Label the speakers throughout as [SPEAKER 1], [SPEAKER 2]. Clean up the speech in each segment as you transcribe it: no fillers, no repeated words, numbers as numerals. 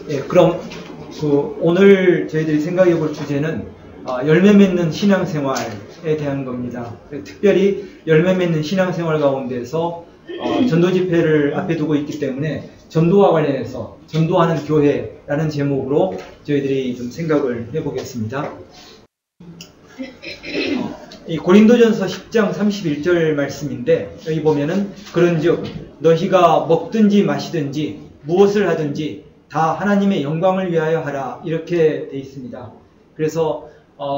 [SPEAKER 1] 예, 그럼 오늘 저희들이 생각해 볼 주제는 열매 맺는 신앙생활에 대한 겁니다. 특별히 열매 맺는 신앙생활 가운데서 전도 집회를 앞에 두고 있기 때문에 전도와 관련해서 전도하는 교회라는 제목으로 저희들이 좀 생각을 해보겠습니다. 이 고린도전서 10장 31절 말씀인데 여기 보면은 그런즉 너희가 먹든지 마시든지 무엇을 하든지 다 하나님의 영광을 위하여 하라 이렇게 돼 있습니다. 그래서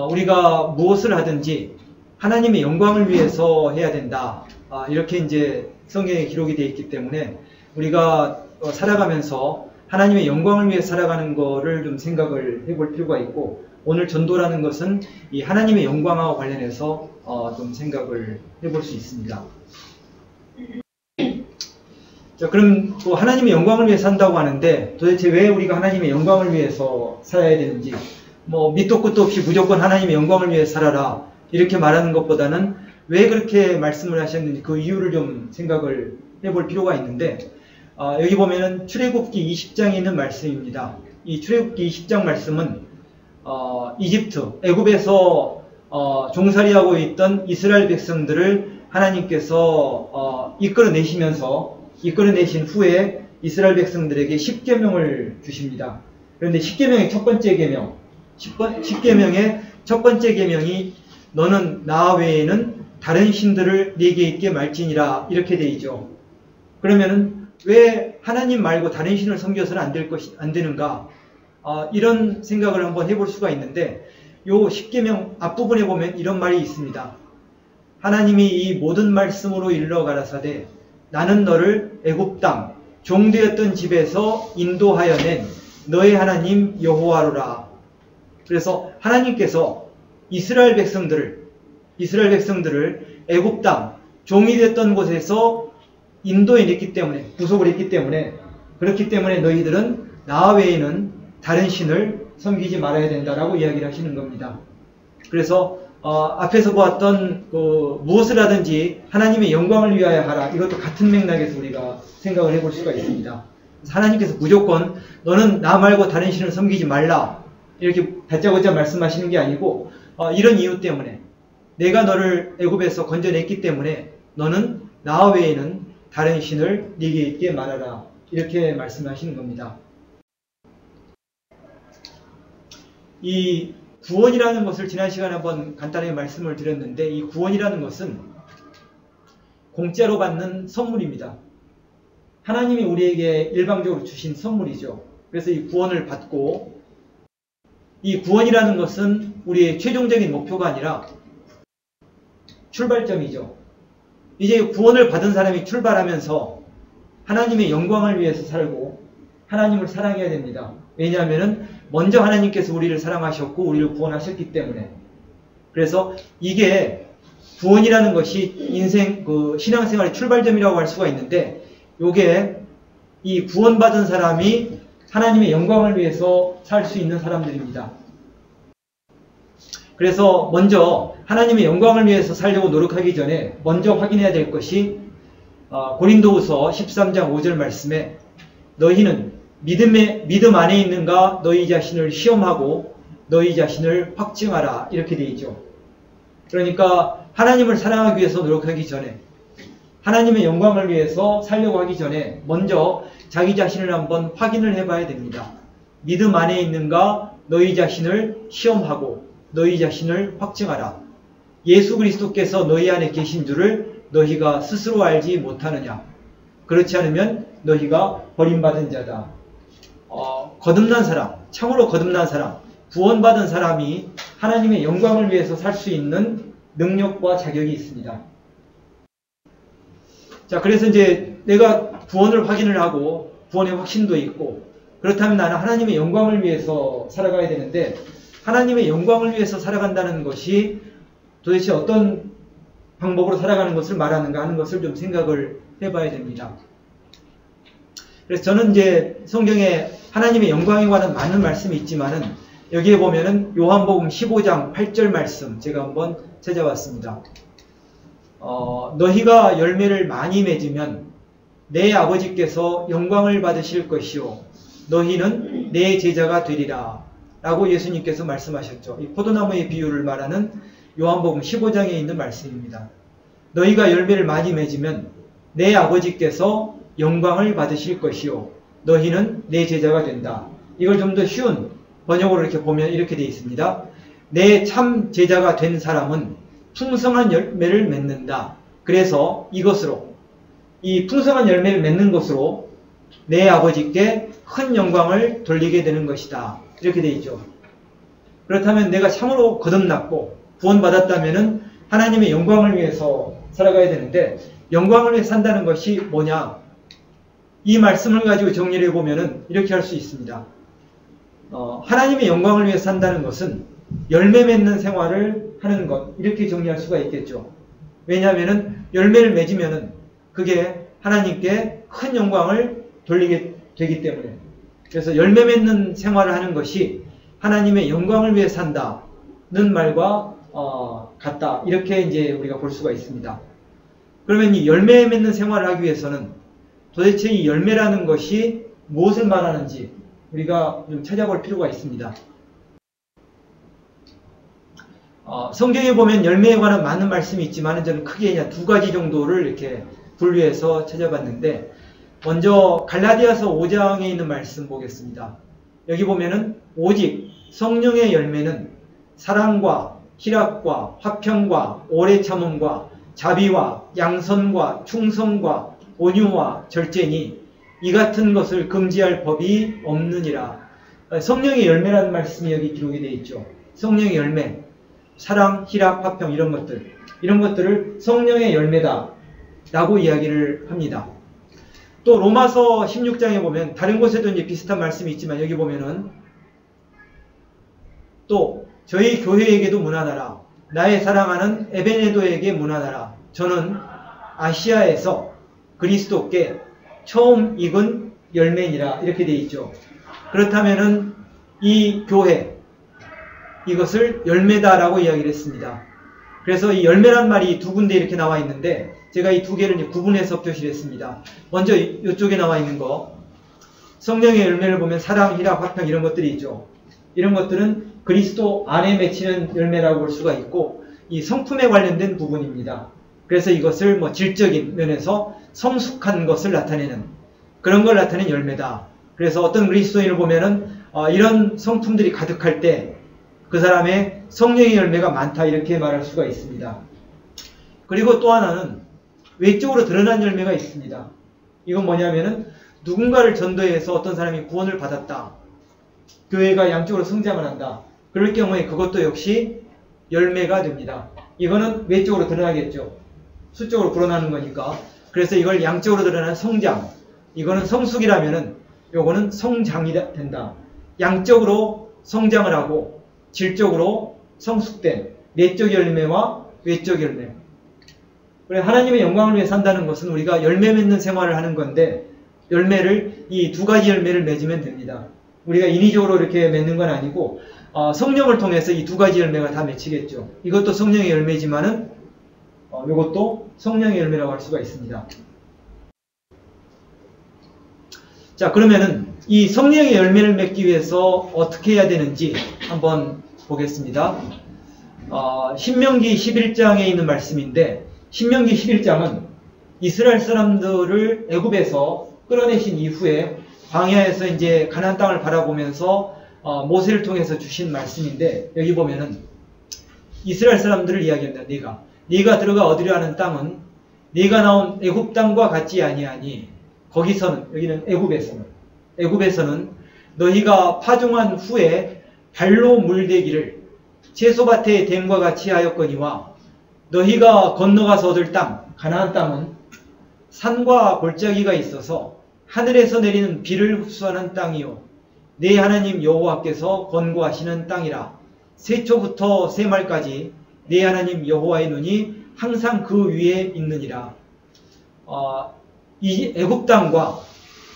[SPEAKER 1] 우리가 무엇을 하든지 하나님의 영광을 위해서 해야 된다. 이렇게 이제 성경에 기록이 되어 있기 때문에 우리가 살아가면서 하나님의 영광을 위해 살아가는 거를 좀 생각을 해볼 필요가 있고 오늘 전도라는 것은 이 하나님의 영광과 관련해서 좀 생각을 해볼 수 있습니다. 자, 그럼 또 하나님의 영광을 위해 산다고 하는데 도대체 왜 우리가 하나님의 영광을 위해서 살아야 되는지 밑도 끝도 없이 무조건 하나님의 영광을 위해 살아라 이렇게 말하는 것보다는 왜 그렇게 말씀을 하셨는지 그 이유를 좀 생각을 해볼 필요가 있는데 여기 보면은 출애굽기 20장에 있는 말씀입니다. 이 출애굽기 20장 말씀은 이집트, 애굽에서 종살이하고 있던 이스라엘 백성들을 하나님께서 이끌어내신 후에 이스라엘 백성들에게 10계명을 주십니다. 그런데 10계명의 첫 번째 계명, 10계명의 첫 번째 계명이 너는 나 외에는 다른 신들을 네게 있게 말지니라 이렇게 되어 있죠. 그러면은 왜 하나님 말고 다른 신을 섬겨서는 안 되는가? 이런 생각을 한번 해볼 수가 있는데 요 10계명 앞부분에 보면 이런 말이 있습니다. 하나님이 이 모든 말씀으로 일러 가라사대 나는 너를 애굽 땅 종되었던 집에서 인도하여 낸 너의 하나님 여호와로라. 그래서 하나님께서 이스라엘 백성들을 애굽 땅 종이 됐던 곳에서 인도해 냈기 때문에 구속을 했기 때문에 그렇기 때문에 너희들은 나 외에는 다른 신을 섬기지 말아야 된다라고 이야기를 하시는 겁니다. 그래서 앞에서 보았던 무엇을 하든지 하나님의 영광을 위하여 하라 이것도 같은 맥락에서 우리가 생각을 해볼 수가 있습니다. 하나님께서 무조건 너는 나 말고 다른 신을 섬기지 말라 이렇게 다짜고짜 말씀하시는 게 아니고 이런 이유 때문에 내가 너를 애굽에서 건져냈기 때문에 너는 나 외에는 다른 신을 네게 있게 말하라 이렇게 말씀하시는 겁니다. 이 구원이라는 것을 지난 시간에 한번 간단하게 말씀을 드렸는데 이 구원이라는 것은 공짜로 받는 선물입니다. 하나님이 우리에게 일방적으로 주신 선물이죠. 그래서 이 구원을 받고 이 구원이라는 것은 우리의 최종적인 목표가 아니라 출발점이죠. 이제 구원을 받은 사람이 출발하면서 하나님의 영광을 위해서 살고 하나님을 사랑해야 됩니다. 왜냐하면 먼저 하나님께서 우리를 사랑하셨고 우리를 구원하셨기 때문에. 그래서 이게 구원이라는 것이 인생 신앙생활의 출발점이라고 할 수가 있는데 요게 이 구원받은 사람이 하나님의 영광을 위해서 살 수 있는 사람들입니다. 그래서 먼저 하나님의 영광을 위해서 살려고 노력하기 전에 먼저 확인해야 될 것이 고린도후서 13장 5절 말씀에 너희는 믿음 안에 있는가 너희 자신을 시험하고 너희 자신을 확증하라 이렇게 되어 있죠. 그러니까 하나님을 사랑하기 위해서 노력하기 전에 하나님의 영광을 위해서 살려고 하기 전에 먼저 자기 자신을 한번 확인을 해봐야 됩니다. 믿음 안에 있는가 너희 자신을 시험하고 너희 자신을 확증하라. 예수 그리스도께서 너희 안에 계신 줄을 너희가 스스로 알지 못하느냐. 그렇지 않으면 너희가 버림받은 자다. 거듭난 사람, 참으로 거듭난 사람, 구원받은 사람이 하나님의 영광을 위해서 살 수 있는 능력과 자격이 있습니다. 자, 그래서 이제 내가 구원을 확인을 하고 구원의 확신도 있고 그렇다면 나는 하나님의 영광을 위해서 살아가야 되는데 하나님의 영광을 위해서 살아간다는 것이 도대체 어떤 방법으로 살아가는 것을 말하는가 하는 것을 좀 생각을 해봐야 됩니다. 그래서 저는 이제 성경에 하나님의 영광에 관한 많은 말씀이 있지만은 여기에 보면은 요한복음 15장 8절 말씀 제가 한번 찾아왔습니다. 너희가 열매를 많이 맺으면 내 아버지께서 영광을 받으실 것이요 너희는 내 제자가 되리라 라고 예수님께서 말씀하셨죠. 이 포도나무의 비유를 말하는 요한복음 15장에 있는 말씀입니다. 너희가 열매를 많이 맺으면 내 아버지께서 영광을 받으실 것이요 너희는 내 제자가 된다. 이걸 좀 더 쉬운 번역으로 이렇게 보면 이렇게 되어 있습니다. 내 참 제자가 된 사람은 풍성한 열매를 맺는다. 그래서 이것으로 이 풍성한 열매를 맺는 것으로 내 아버지께 큰 영광을 돌리게 되는 것이다. 이렇게 되어 있죠. 그렇다면 내가 참으로 거듭났고 구원받았다면 하나님의 영광을 위해서 살아가야 되는데 영광을 위해 산다는 것이 뭐냐? 이 말씀을 가지고 정리를 해보면 이렇게 할 수 있습니다. 하나님의 영광을 위해 산다는 것은 열매 맺는 생활을 하는 것, 이렇게 정리할 수가 있겠죠. 왜냐하면 열매를 맺으면 그게 하나님께 큰 영광을 돌리게 되기 때문에. 그래서 열매 맺는 생활을 하는 것이 하나님의 영광을 위해 산다는 말과 같다. 이렇게 이제 우리가 볼 수가 있습니다. 그러면 이 열매 맺는 생활을 하기 위해서는 도대체 이 열매라는 것이 무엇을 말하는지 우리가 좀 찾아볼 필요가 있습니다. 성경에 보면 열매에 관한 많은 말씀이 있지만 저는 크게 그냥 두 가지 정도를 이렇게 분류해서 찾아봤는데 먼저 갈라디아서 5장에 있는 말씀 보겠습니다. 여기 보면은 오직 성령의 열매는 사랑과 희락과 화평과 오래 참음과 자비와 양선과 충성과 온유와 절제니 이 같은 것을 금지할 법이 없느니라. 성령의 열매라는 말씀이 여기 기록이 되어 있죠. 성령의 열매, 사랑, 희락, 화평 이런 것들을 성령의 열매다 라고 이야기를 합니다. 또 로마서 16장에 보면 다른 곳에도 이제 비슷한 말씀이 있지만 여기 보면은 또 저희 교회에게도 문안하라. 나의 사랑하는 에베네도에게 문안하라. 저는 아시아에서 그리스도께 처음 익은 열매니라. 이렇게 되어 있죠. 그렇다면은 이 교회 이것을 열매다라고 이야기를 했습니다. 그래서 이 열매란 말이 두 군데 이렇게 나와 있는데 제가 이 두 개를 구분해서 표시를 했습니다. 먼저 이쪽에 나와 있는 거 성령의 열매를 보면 사랑, 희락, 화평 이런 것들이 있죠. 이런 것들은 그리스도 안에 맺히는 열매라고 볼 수가 있고 이 성품에 관련된 부분입니다. 그래서 이것을 질적인 면에서 성숙한 것을 나타내는 그런 걸 나타내는 열매다. 그래서 어떤 그리스도인을 보면은 이런 성품들이 가득할 때 그 사람의 성령의 열매가 많다 이렇게 말할 수가 있습니다. 그리고 또 하나는 외적으로 드러난 열매가 있습니다. 이건 뭐냐면은 누군가를 전도해서 어떤 사람이 구원을 받았다. 교회가 양쪽으로 성장을 한다. 그럴 경우에 그것도 역시 열매가 됩니다. 이거는 외적으로 드러나겠죠. 수적으로 불어나는 거니까. 그래서 이걸 양적으로 드러나는 성장. 이거는 성숙이라면은 요거는 성장이 된다. 양적으로 성장을 하고 질적으로 성숙된 내적 열매와 외적 열매. 그래 하나님의 영광을 위해 산다는 것은 우리가 열매 맺는 생활을 하는 건데 열매를 이 두 가지 열매를 맺으면 됩니다. 우리가 인위적으로 이렇게 맺는 건 아니고 성령을 통해서 이 두 가지 열매가 다 맺히겠죠. 이것도 성령의 열매지만은 이것도 성령의 열매라고 할 수가 있습니다. 자, 그러면은 이 성령의 열매를 맺기 위해서 어떻게 해야 되는지 한번 보겠습니다. 신명기 11장에 있는 말씀인데 신명기 11장은 이스라엘 사람들을 애굽에서 끌어내신 이후에 광야에서 이제 가나안 땅을 바라보면서 모세를 통해서 주신 말씀인데 여기 보면은 이스라엘 사람들을 이야기합니다. 네가 들어가 얻으려 하는 땅은 네가 나온 애굽 땅과 같지 아니하니 거기서는 여기는 애굽에서는 너희가 파종한 후에 발로 물대기를 채소밭의 댐과 같이 하였거니와 너희가 건너가서 얻을 땅 가나안 땅은 산과 골짜기가 있어서 하늘에서 내리는 비를 흡수하는 땅이요 내 하나님 여호와께서 권고하시는 땅이라. 세초부터 세말까지 내 하나님 여호와의 눈이 항상 그 위에 있느니라. 이 애굽 땅과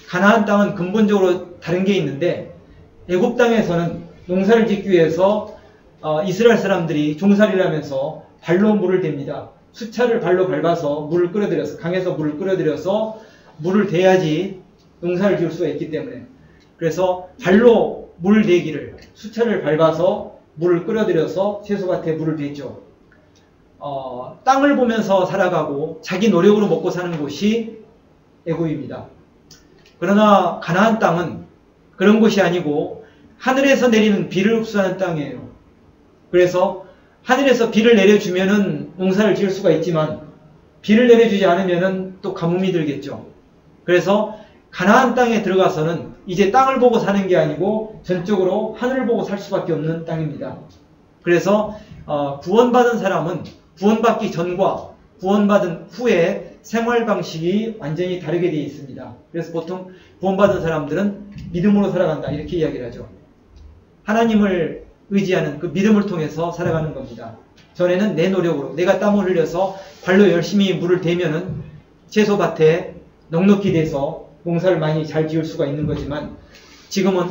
[SPEAKER 1] 가나안 땅은 근본적으로 다른 게 있는데 애굽 땅에서는 농사를 짓기 위해서 이스라엘 사람들이 종살이를 하면서 발로 물을 댑니다. 수차를 발로 밟아서 물을 끌어들여서 강에서 물을 끌어들여서 물을 대야지 농사를 지을 수가 있기 때문에. 그래서 발로 물 내기를, 수차를 밟아서 물을 끌어들여서 채소밭에 물을 댔죠. 땅을 보면서 살아가고 자기 노력으로 먹고 사는 곳이 애굽입니다. 그러나 가나안 땅은 그런 곳이 아니고 하늘에서 내리는 비를 흡수하는 땅이에요. 그래서 하늘에서 비를 내려주면은 농사를 지을 수가 있지만 비를 내려주지 않으면은 또 가뭄이 들겠죠. 그래서 가나안 땅에 들어가서는 이제 땅을 보고 사는 게 아니고 전적으로 하늘을 보고 살 수밖에 없는 땅입니다. 그래서 구원받은 사람은 구원받기 전과 구원받은 후에 생활 방식이 완전히 다르게 되어 있습니다. 그래서 보통 구원받은 사람들은 믿음으로 살아간다 이렇게 이야기를 하죠. 하나님을 의지하는 그 믿음을 통해서 살아가는 겁니다. 전에는 내 노력으로 내가 땀을 흘려서 발로 열심히 물을 대면은 채소밭에 넉넉히 돼서 농사를 많이 잘 지을 수가 있는 거지만 지금은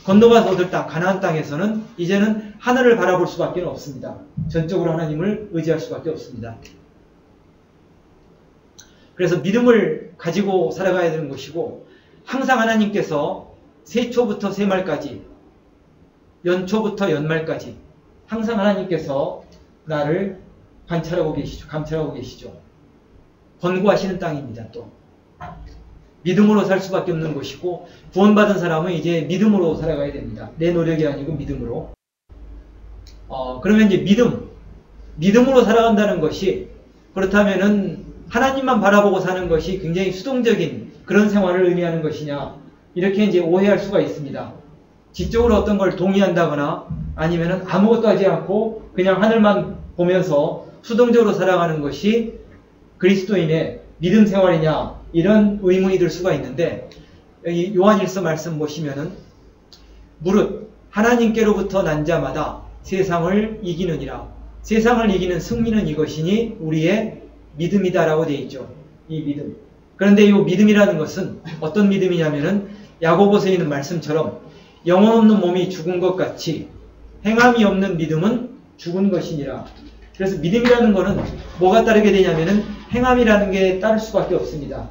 [SPEAKER 1] 건너가서 얻을 땅 가나안 땅에서는 이제는 하늘을 바라볼 수밖에 없습니다. 전적으로 하나님을 의지할 수밖에 없습니다. 그래서 믿음을 가지고 살아가야 되는 것이고 항상 하나님께서 세초부터 세말까지 연초부터 연말까지 항상 하나님께서 나를 관찰하고 계시죠. 감찰하고 계시죠. 권고하시는 땅입니다. 또 믿음으로 살 수밖에 없는 것이고 구원받은 사람은 이제 믿음으로 살아가야 됩니다. 내 노력이 아니고 믿음으로. 그러면 이제 믿음으로 살아간다는 것이 그렇다면은 하나님만 바라보고 사는 것이 굉장히 수동적인 그런 생활을 의미하는 것이냐 이렇게 이제 오해할 수가 있습니다. 지적으로 어떤 걸 동의한다거나 아니면은 아무것도 하지 않고 그냥 하늘만 보면서 수동적으로 살아가는 것이 그리스도인의 믿음 생활이냐 이런 의문이 들 수가 있는데 여기 요한일서 말씀 보시면은 무릇 하나님께로부터 난 자마다 세상을 이기느니라. 세상을 이기는 승리는 이것이니 우리의 믿음이다라고 되어 있죠. 이 믿음. 그런데 이 믿음이라는 것은 어떤 믿음이냐면은 야고보서에 있는 말씀처럼 영혼 없는 몸이 죽은 것 같이 행함이 없는 믿음은 죽은 것이니라. 그래서 믿음이라는 것은 뭐가 따르게 되냐면은 행함이라는 게 따를 수밖에 없습니다.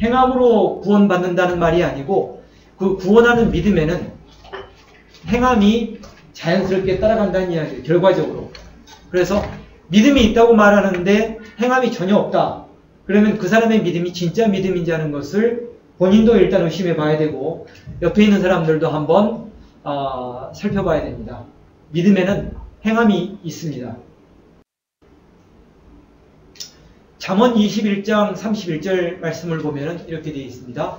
[SPEAKER 1] 행함으로 구원받는다는 말이 아니고 그 구원하는 믿음에는 행함이 자연스럽게 따라간다는 이야기예요. 결과적으로. 그래서 믿음이 있다고 말하는데 행함이 전혀 없다. 그러면 그 사람의 믿음이 진짜 믿음인지 하는 것을 본인도 일단 의심해 봐야 되고 옆에 있는 사람들도 한번 살펴봐야 됩니다. 믿음에는 행함이 있습니다. 잠언 21장 31절 말씀을 보면 이렇게 되어 있습니다.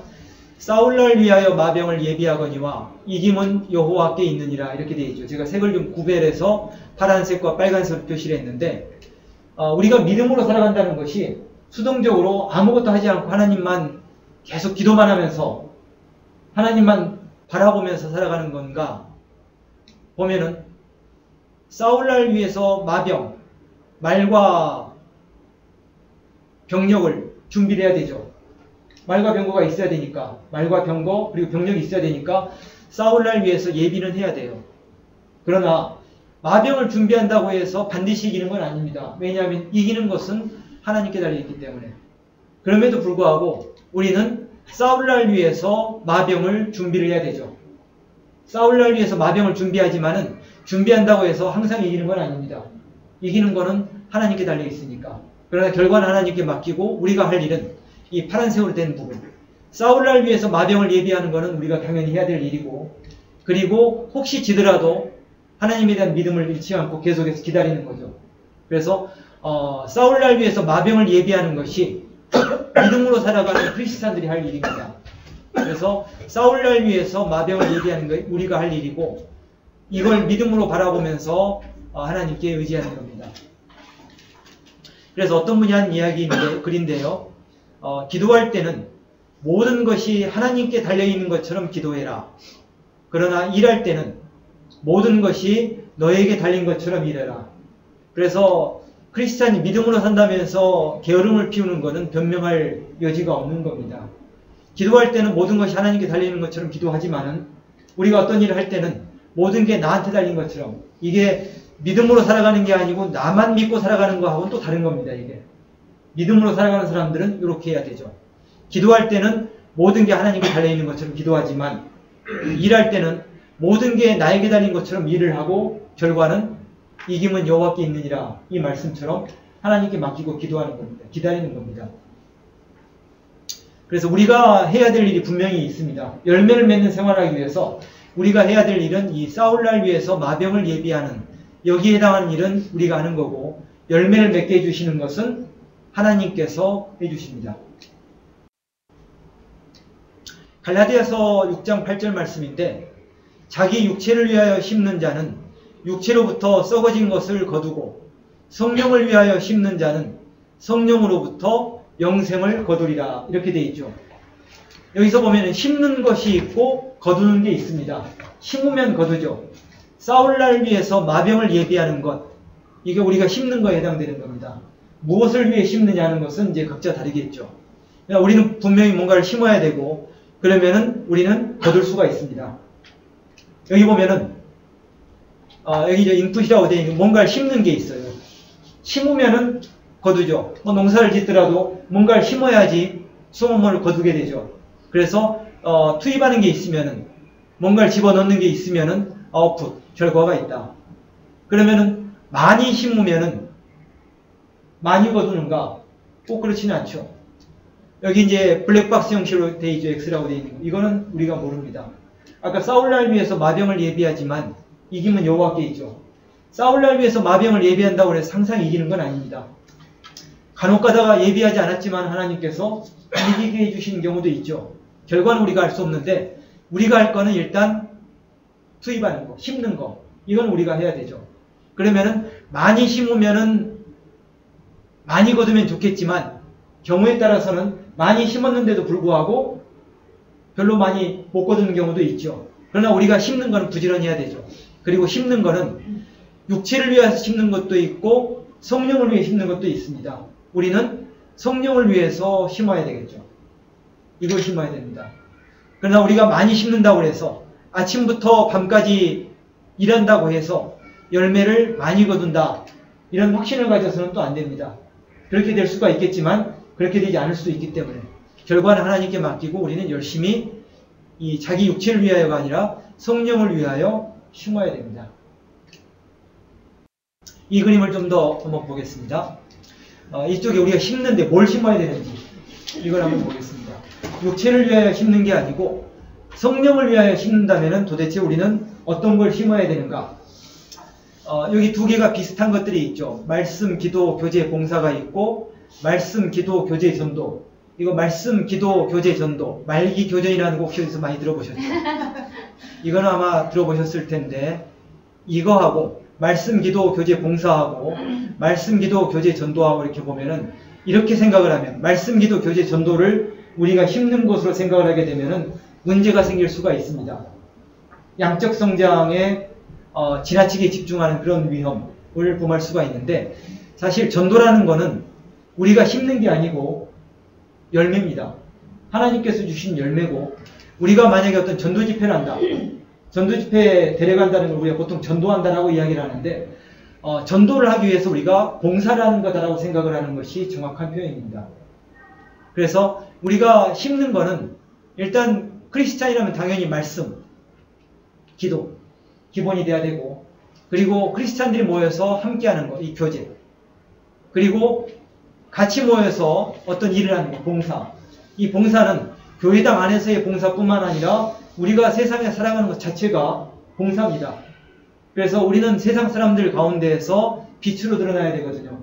[SPEAKER 1] 싸울날 위하여 마병을 예비하거니와 이김은 여호와께 있느니라 이렇게 되어 있죠. 제가 색을 좀 구별해서 파란색과 빨간색으로 표시를 했는데 우리가 믿음으로 살아간다는 것이 수동적으로 아무것도 하지 않고 하나님만 계속 기도만 하면서 하나님만 바라보면서 살아가는 건가 보면은 싸울날 위해서 마병, 말과 병력을 준비를 해야 되죠. 말과 병거가 있어야 되니까 말과 병거 그리고 병력이 있어야 되니까 싸울날 위해서 예비는 해야 돼요. 그러나 마병을 준비한다고 해서 반드시 이기는 건 아닙니다. 왜냐하면 이기는 것은 하나님께 달려있기 때문에. 그럼에도 불구하고 우리는 싸울날 위해서 마병을 준비를 해야 되죠. 싸울날 위해서 마병을 준비하지만은 준비한다고 해서 항상 이기는 건 아닙니다. 이기는 거는 하나님께 달려있으니까. 그러나 결과는 하나님께 맡기고 우리가 할 일은 이 파란색으로 된 부분 싸울날 위해서 마병을 예비하는 것은 우리가 당연히 해야 될 일이고 그리고 혹시 지더라도 하나님에 대한 믿음을 잃지 않고 계속해서 기다리는 거죠. 그래서 싸울날 위해서 마병을 예비하는 것이 믿음으로 살아가는 크리스찬들이 할 일입니다. 그래서 싸울날 위해서 마병을 예비하는 것 우리가 할 일이고 이걸 믿음으로 바라보면서 하나님께 의지하는 겁니다. 그래서 어떤 분이 한 이야기인데 글인데요. 기도할 때는 모든 것이 하나님께 달려있는 것처럼 기도해라. 그러나 일할 때는 모든 것이 너에게 달린 것처럼 일해라. 그래서 크리스찬이 믿음으로 산다면서 게으름을 피우는 것은 변명할 여지가 없는 겁니다. 기도할 때는 모든 것이 하나님께 달리는 것처럼 기도하지만은 우리가 어떤 일을 할 때는 모든 게 나한테 달린 것처럼 이게 믿음으로 살아가는 게 아니고 나만 믿고 살아가는 거하고는 또 다른 겁니다. 이게 믿음으로 살아가는 사람들은 이렇게 해야 되죠. 기도할 때는 모든 게 하나님께 달려있는 것처럼 기도하지만 일할 때는 모든 게 나에게 달린 것처럼 일을 하고 결과는 이김은 여호와께 있느니라. 이 말씀처럼 하나님께 맡기고 기도하는 겁니다. 기다리는 겁니다. 그래서 우리가 해야 될 일이 분명히 있습니다. 열매를 맺는 생활을 하기 위해서 우리가 해야 될 일은 이 싸울 날 위해서 마병을 예비하는, 여기에 해당하는 일은 우리가 하는 거고, 열매를 맺게 해주시는 것은 하나님께서 해주십니다. 갈라디아서 6장 8절 말씀인데, 자기 육체를 위하여 심는 자는 육체로부터 썩어진 것을 거두고 성령을 위하여 심는 자는 성령으로부터 영생을 거두리라. 이렇게 되어 있죠. 여기서 보면 심는 것이 있고 거두는 게 있습니다. 심으면 거두죠. 싸울 날 위해서 마병을 예비하는 것, 이게 우리가 심는 거에 해당되는 겁니다. 무엇을 위해 심느냐 하는 것은 이제 각자 다르겠죠. 우리는 분명히 뭔가를 심어야 되고, 그러면은 우리는 거둘 수가 있습니다. 여기 보면은 여기 이제 인풋이라고 되어 있는 뭔가를 심는 게 있어요. 심으면은 거두죠. 농사를 짓더라도 뭔가를 심어야지 수확물을 거두게 되죠. 그래서 투입하는 게 있으면은, 뭔가를 집어넣는 게 있으면은 아웃풋, 결과가 있다. 그러면은 많이 심으면은 많이 거두는가? 꼭 그렇지는 않죠. 여기 이제 블랙박스 형식으로 되어 있죠. X라고 되어 있는 거. 이거는 우리가 모릅니다. 아까 싸울 날 위해서 마병을 예비하지만 이김은 여호와께 있죠. 싸울 날 위해서 마병을 예비한다고 해서 항상 이기는 건 아닙니다. 간혹 가다가 예비하지 않았지만 하나님께서 이기게 해주시는 경우도 있죠. 결과는 우리가 알 수 없는데, 우리가 할 거는 일단 투입하는 거, 심는 거, 이건 우리가 해야 되죠. 그러면은 많이 심으면은 많이 거두면 좋겠지만, 경우에 따라서는 많이 심었는데도 불구하고 별로 많이 못 거두는 경우도 있죠. 그러나 우리가 심는 거는 부지런히 해야 되죠. 그리고 심는 거는 육체를 위해서 심는 것도 있고 성령을 위해 심는 것도 있습니다. 우리는 성령을 위해서 심어야 되겠죠. 이걸 심어야 됩니다. 그러나 우리가 많이 심는다고 해서 아침부터 밤까지 일한다고 해서 열매를 많이 거둔다, 이런 확신을 가져서는 또 안 됩니다. 그렇게 될 수가 있겠지만 그렇게 되지 않을 수도 있기 때문에 결과는 하나님께 맡기고 우리는 열심히 이 자기 육체를 위하여가 아니라 성령을 위하여 심어야 됩니다. 이 그림을 좀 더 한번 보겠습니다. 이쪽에 우리가 심는데 뭘 심어야 되는지 이걸 한번 보겠습니다. 육체를 위하여 심는 게 아니고 성령을 위하여 심는다면 도대체 우리는 어떤 걸 심어야 되는가? 여기 두 개가 비슷한 것들이 있죠. 말씀, 기도, 교제, 봉사가 있고 말씀, 기도, 교제, 전도. 이거 말씀, 기도, 교제, 전도. 말기 교전이라는 거 혹시 어디서 많이 들어보셨죠? 이거는 아마 들어보셨을 텐데 이거하고 말씀, 기도, 교제, 봉사하고 말씀, 기도, 교제, 전도하고 이렇게 보면은 이렇게 생각을 하면 말씀, 기도, 교제, 전도를 우리가 심는 것으로 생각을 하게 되면은 문제가 생길 수가 있습니다. 양적 성장에 지나치게 집중하는 그런 위험을 범할 수가 있는데 사실 전도라는 거는 우리가 심는 게 아니고 열매입니다. 하나님께서 주신 열매고 우리가 만약에 어떤 전도 집회를 한다. 전도 집회에 데려간다는 걸 우리가 보통 전도한다라고 이야기를 하는데 전도를 하기 위해서 우리가 봉사를 하는 거다라고 생각을 하는 것이 정확한 표현입니다. 그래서 우리가 심는 거는 일단 크리스찬이라면 당연히 말씀, 기도, 기본이 돼야 되고 그리고 크리스찬들이 모여서 함께하는 거, 이 교제 그리고 같이 모여서 어떤 일을 하는 거, 봉사. 이 봉사는 교회당 안에서의 봉사뿐만 아니라 우리가 세상에 살아가는 것 자체가 봉사입니다. 그래서 우리는 세상 사람들 가운데에서 빛으로 드러나야 되거든요.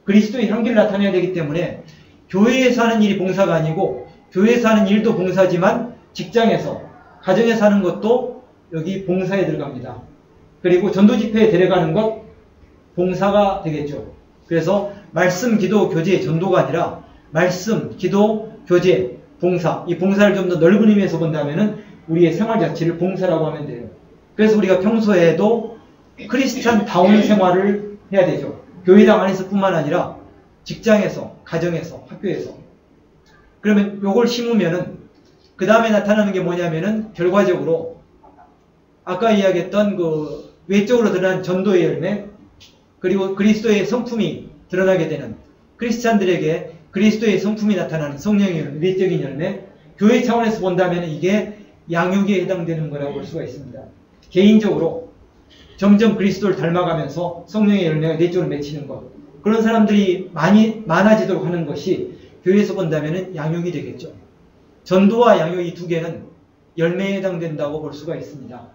[SPEAKER 1] 그리스도의 향기를 나타내야 되기 때문에 교회에서 하는 일이 봉사가 아니고 교회에서 하는 일도 봉사지만 직장에서, 가정에서 하는 것도 여기 봉사에 들어갑니다. 그리고 전도 집회에 데려가는 것 봉사가 되겠죠. 그래서 말씀, 기도, 교제, 전도가 아니라 말씀, 기도, 교제, 봉사. 이 봉사를 좀 더 넓은 의미에서 본다면은 우리의 생활 자체를 봉사라고 하면 돼요. 그래서 우리가 평소에도 크리스찬다운 생활을 해야 되죠. 교회당 안에서 뿐만 아니라 직장에서, 가정에서, 학교에서. 그러면 요걸 심으면은 그 다음에 나타나는 게 뭐냐면은 결과적으로 아까 이야기했던 그 외적으로 드러난 전도의 열매 그리고 그리스도의 성품이 드러나게 되는 크리스찬들에게 그리스도의 성품이 나타나는 성령의 열매, 외적인 열매 교회 차원에서 본다면 이게 양육에 해당되는 거라고 볼 수가 있습니다. 개인적으로 점점 그리스도를 닮아가면서 성령의 열매가 내 쪽으로 맺히는 것, 그런 사람들이 많아지도록 하는 것이 교회에서 본다면 양육이 되겠죠. 전도와 양육 이 두 개는 열매에 해당된다고 볼 수가 있습니다.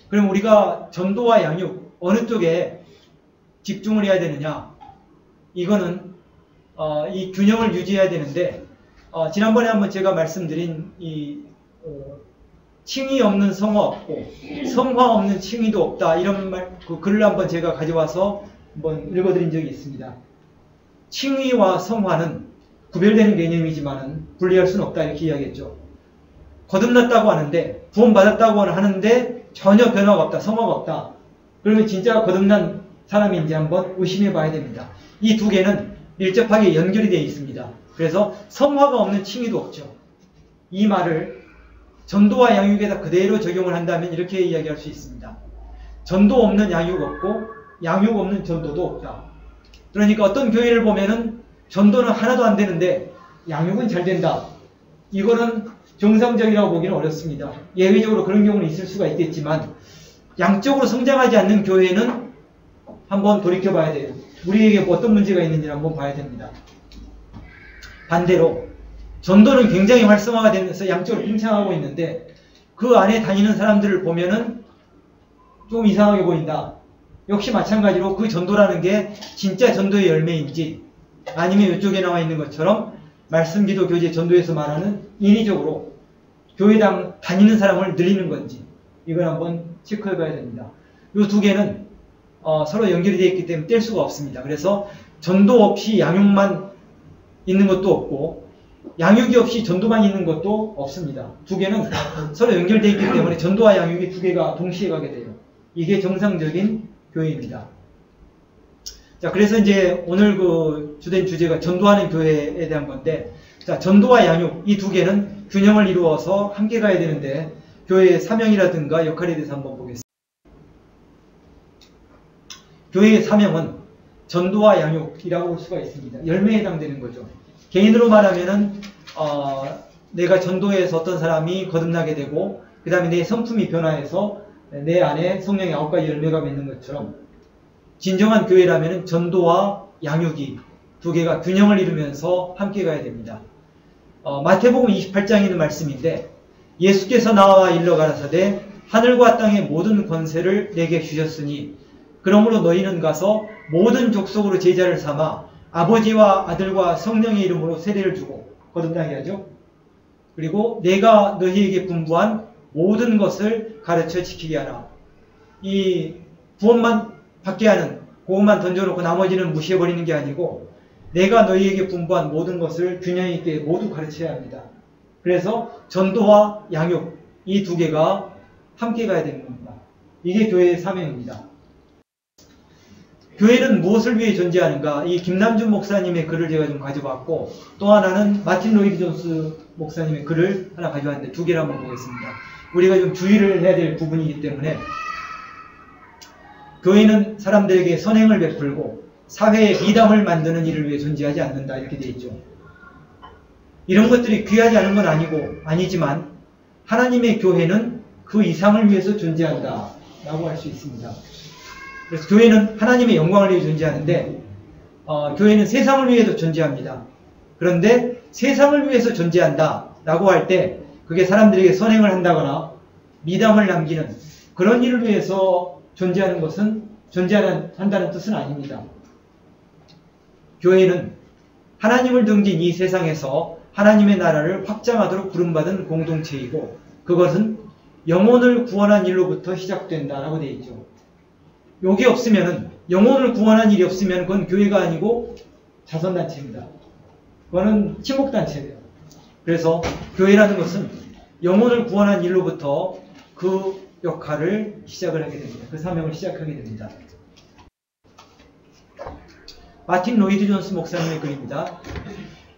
[SPEAKER 1] 그럼 우리가 전도와 양육 어느 쪽에 집중을 해야 되느냐? 이거는 이 균형을 유지해야 되는데, 지난번에 한번 제가 말씀드린 이 칭의 없는 성화 없고 성화 없는 칭의도 없다, 이런 그 글을 한번 제가 가져와서 한번 읽어드린 적이 있습니다. 칭의와 성화는 구별되는 개념이지만은 분리할 수는 없다, 이렇게 이야기했죠. 거듭났다고 하는데, 구원받았다고 하는데 전혀 변화가 없다, 성화가 없다. 그러면 진짜 거듭난 사람인지 한번 의심해 봐야 됩니다. 이 두 개는 밀접하게 연결이 되어 있습니다. 그래서 성화가 없는 칭의도 없죠. 이 말을 전도와 양육에다 그대로 적용을 한다면 이렇게 이야기할 수 있습니다. 전도 없는 양육 없고 양육 없는 전도도 없다. 그러니까 어떤 교회를 보면은 전도는 하나도 안 되는데 양육은 잘 된다. 이거는 정상적이라고 보기는 어렵습니다. 예외적으로 그런 경우는 있을 수가 있겠지만, 양적으로 성장하지 않는 교회는 한번 돌이켜봐야 돼요. 우리에게 어떤 문제가 있는지 한번 봐야 됩니다. 반대로 전도는 굉장히 활성화가 되면서 양쪽으로 팽창하고 있는데 그 안에 다니는 사람들을 보면은 좀 이상하게 보인다. 역시 마찬가지로 그 전도라는 게 진짜 전도의 열매인지, 아니면 이쪽에 나와 있는 것처럼 말씀기도 교제 전도에서 말하는 인위적으로 교회당 다니는 사람을 늘리는 건지, 이걸 한번 체크해 봐야 됩니다. 이 두 개는 서로 연결이 되어 있기 때문에 뗄 수가 없습니다. 그래서 전도 없이 양육만 있는 것도 없고 양육이 없이 전도만 있는 것도 없습니다. 두 개는 서로 연결되어 있기 때문에 전도와 양육이 두 개가 동시에 가게 돼요. 이게 정상적인 교회입니다. 자, 그래서 이제 오늘 그 주된 주제가 전도하는 교회에 대한 건데, 자, 전도와 양육 이 두 개는 균형을 이루어서 함께 가야 되는데, 교회의 사명이라든가 역할에 대해서 한번 보겠습니다. 교회의 사명은 전도와 양육이라고 볼 수가 있습니다. 열매에 해당되는 거죠. 개인으로 말하면은 내가 전도해서 어떤 사람이 거듭나게 되고, 그 다음에 내 성품이 변화해서 내 안에 성령의 9가지 열매가 맺는 것처럼, 진정한 교회라면은 전도와 양육이 두 개가 균형을 이루면서 함께 가야 됩니다. 마태복음 28장에 있는 말씀인데, 예수께서 나와 일러 가라사대 하늘과 땅의 모든 권세를 내게 주셨으니 그러므로 너희는 가서 모든 족속으로 제자를 삼아 아버지와 아들과 성령의 이름으로 세례를 주고, 거듭나게 하죠. 그리고 내가 너희에게 분부한 모든 것을 가르쳐 지키게 하라. 이 구원만 받게 하는, 그것만 던져놓고 나머지는 무시해버리는 게 아니고, 내가 너희에게 분부한 모든 것을 균형 있게 모두 가르쳐야 합니다. 그래서 전도와 양육 이 두 개가 함께 가야 되는 겁니다. 이게 교회의 사명입니다. 교회는 무엇을 위해 존재하는가? 이 김남준 목사님의 글을 제가 좀 가져봤고, 또 하나는 마틴 로이드 존스 목사님의 글을 하나 가져왔는데 두 개를 한번 보겠습니다. 우리가 좀 주의를 해야 될 부분이기 때문에, 교회는 사람들에게 선행을 베풀고 사회에 미담을 만드는 일을 위해 존재하지 않는다, 이렇게 되어 있죠. 이런 것들이 귀하지 않은 건 아니지만 하나님의 교회는 그 이상을 위해서 존재한다 라고 할 수 있습니다. 그래서 교회는 하나님의 영광을 위해 존재하는데, 교회는 세상을 위해서 존재합니다. 그런데 세상을 위해서 존재한다 라고 할 때 그게 사람들에게 선행을 한다거나 미담을 남기는 그런 일을 위해서 존재하는 것은 존재한다는 뜻은 아닙니다. 교회는 하나님을 등진 이 세상에서 하나님의 나라를 확장하도록 부름받은 공동체이고, 그것은 영혼을 구원한 일로부터 시작된다라고 되어 있죠. 여기 없으면은, 영혼을 구원한 일이 없으면 그건 교회가 아니고 자선단체입니다. 그거는 친목단체예요. 그래서 교회라는 것은 영혼을 구원한 일로부터 그 역할을 시작을 하게 됩니다. 그 사명을 시작하게 됩니다. 마틴 로이드 존스 목사님의 글입니다.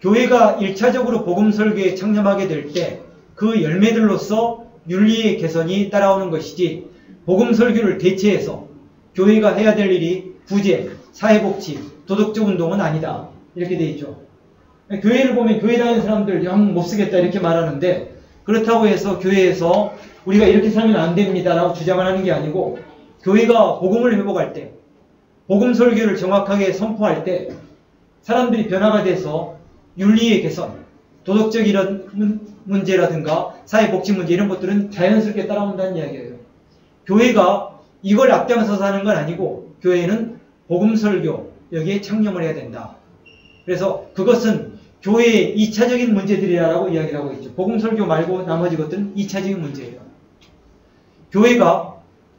[SPEAKER 1] 교회가 1차적으로 복음 설교에 창념하게 될 때 그 열매들로서 윤리의 개선이 따라오는 것이지, 복음 설교를 대체해서 교회가 해야 될 일이 구제, 사회복지, 도덕적 운동은 아니다. 이렇게 돼 있죠. 교회를 보면 교회 다니는 사람들 영 못쓰겠다 이렇게 말하는데, 그렇다고 해서 교회에서 우리가 이렇게 살면 안 됩니다라고 주장을 하는 게 아니고, 교회가 복음을 회복할 때, 복음 설교를 정확하게 선포할 때 사람들이 변화가 돼서 윤리의 개선, 도덕적 이런 문제라든가 사회복지 문제 이런 것들은 자연스럽게 따라온다는 이야기예요. 교회가 이걸 앞장서서 하는 건 아니고 교회는 복음 설교 여기에 창념을 해야 된다. 그래서 그것은 교회의 2차적인 문제들이라고 이야기를 하고 있죠. 복음 설교 말고 나머지 것들은 2차적인 문제예요. 교회가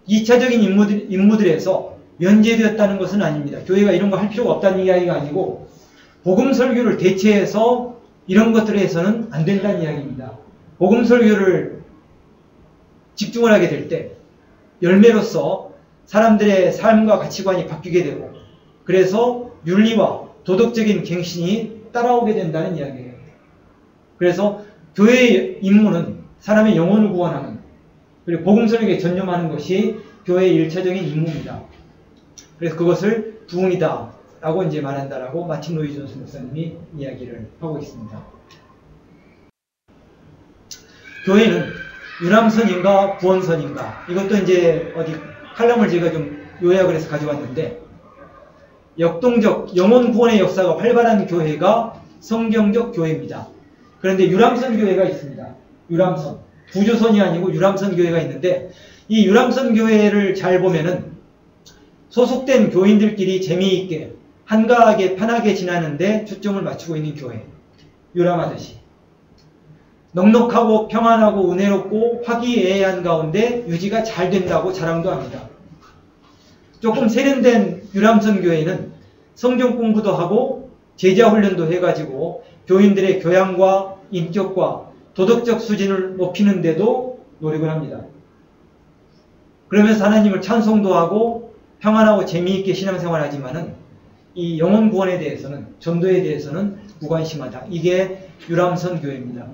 [SPEAKER 1] 2차적인 임무들에서 면제되었다는 것은 아닙니다. 교회가 이런 거 할 필요가 없다는 이야기가 아니고, 복음 설교를 대체해서 이런 것들에 해서는 안 된다는 이야기입니다. 복음 설교를 집중을 하게 될 때 열매로서 사람들의 삶과 가치관이 바뀌게 되고, 그래서 윤리와 도덕적인 갱신이 따라오게 된다는 이야기예요. 그래서 교회의 임무는 사람의 영혼을 구원하는, 그리고 복음 설교에 전념하는 것이 교회의 1차적인 임무입니다. 그래서 그것을 부흥이다 라고 이제 말한다라고 마틴 로이 존스 목사님이 이야기를 하고 있습니다. 교회는 유람선인가 구원선인가, 이것도 이제 어디 칼럼을 제가 좀 요약을 해서 가져왔는데, 역동적 영혼 구원의 역사가 활발한 교회가 성경적 교회입니다. 그런데 유람선 교회가 있습니다. 유람선, 구조선이 아니고 유람선 교회가 있는데, 이 유람선 교회를 잘 보면은 소속된 교인들끼리 재미있게 한가하게 편하게 지나는데 초점을 맞추고 있는 교회, 유람하듯이 넉넉하고 평안하고 은혜롭고 화기애애한 가운데 유지가 잘 된다고 자랑도 합니다. 조금 세련된 유람선 교회는 성경 공부도 하고 제자 훈련도 해가지고 교인들의 교양과 인격과 도덕적 수준을 높이는 데도 노력을 합니다. 그러면서 하나님을 찬송도 하고 평안하고 재미있게 신앙생활 하지만은 이 영혼 구원에 대해서는, 전도에 대해서는 무관심하다. 이게 유람선 교회입니다.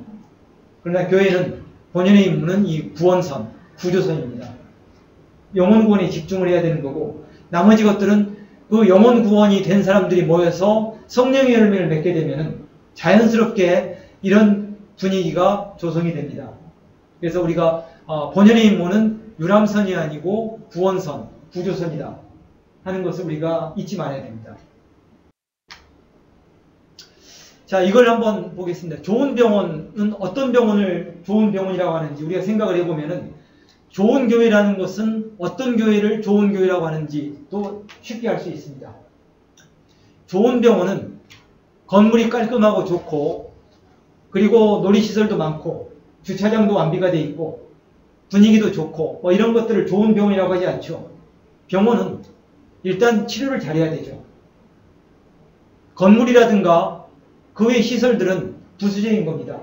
[SPEAKER 1] 그러나 교회는 본연의 임무는 이 구원선, 구조선입니다. 영혼 구원에 집중을 해야 되는 거고, 나머지 것들은 그 영혼 구원이 된 사람들이 모여서 성령의 열매를 맺게 되면은 자연스럽게 이런 분위기가 조성이 됩니다. 그래서 우리가 본연의 임무는 유람선이 아니고 구원선, 구조선이다 하는 것을 우리가 잊지 말아야 됩니다. 자, 이걸 한번 보겠습니다. 좋은 병원은 어떤 병원을 좋은 병원이라고 하는지 우리가 생각을 해보면은, 좋은 교회라는 것은 어떤 교회를 좋은 교회라고 하는지도 쉽게 알 수 있습니다. 좋은 병원은 건물이 깔끔하고 좋고, 그리고 놀이시설도 많고, 주차장도 완비가 돼 있고, 분위기도 좋고, 뭐 이런 것들을 좋은 병원이라고 하지 않죠. 병원은 일단 치료를 잘해야 되죠. 건물이라든가 그 외의 시설들은 부수적인 겁니다.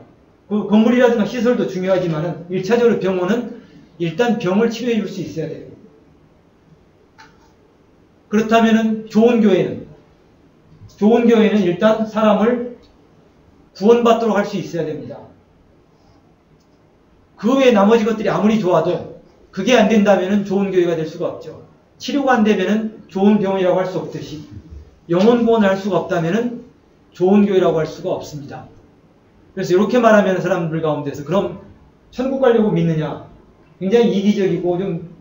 [SPEAKER 1] 그 건물이라든가 시설도 중요하지만은 1차적으로 병원은 일단 병을 치료해 줄 수 있어야 돼요. 그렇다면은 좋은 교회는 일단 사람을 구원받도록 할 수 있어야 됩니다. 그 외에 나머지 것들이 아무리 좋아도 그게 안 된다면은 좋은 교회가 될 수가 없죠. 치료가 안 되면은 좋은 병원이라고 할 수 없듯이, 영혼 구원을 할 수가 없다면은 좋은 교회라고 할 수가 없습니다. 그래서 이렇게 말하면 사람들 가운데서 그럼 천국 가려고 믿느냐? 굉장히 이기적이고 좀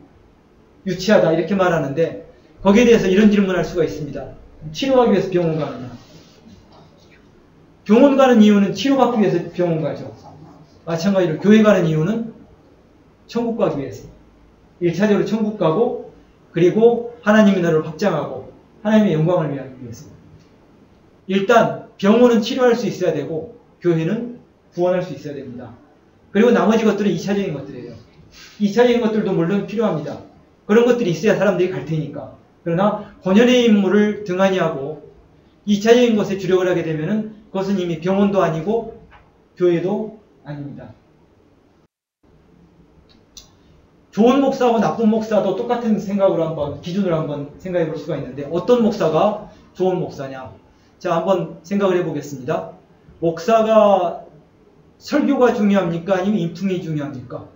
[SPEAKER 1] 유치하다 이렇게 말하는데, 거기에 대해서 이런 질문을 할 수가 있습니다. 치료하기 위해서 병원 가느냐? 병원 가는 이유는 치료받기 위해서 병원 가죠. 마찬가지로 교회 가는 이유는 천국 가기 위해서. 1차적으로 천국 가고, 그리고 하나님의 나라를 확장하고 하나님의 영광을 위해서. 일단 병원은 치료할 수 있어야 되고 교회는 구원할 수 있어야 됩니다. 그리고 나머지 것들은 2차적인 것들이에요. 2차적인 것들도 물론 필요합니다. 그런 것들이 있어야 사람들이 갈 테니까. 그러나 본연의 임무를 등한히 하고 2차적인 것에 주력을 하게 되면은 그것은 이미 병원도 아니고 교회도 아닙니다. 좋은 목사하고 나쁜 목사도 똑같은 생각으로 한번, 기준으로 한번 생각해 볼 수가 있는데, 어떤 목사가 좋은 목사냐? 자, 한번 생각을 해 보겠습니다. 목사가 설교가 중요합니까? 아니면 인품이 중요합니까?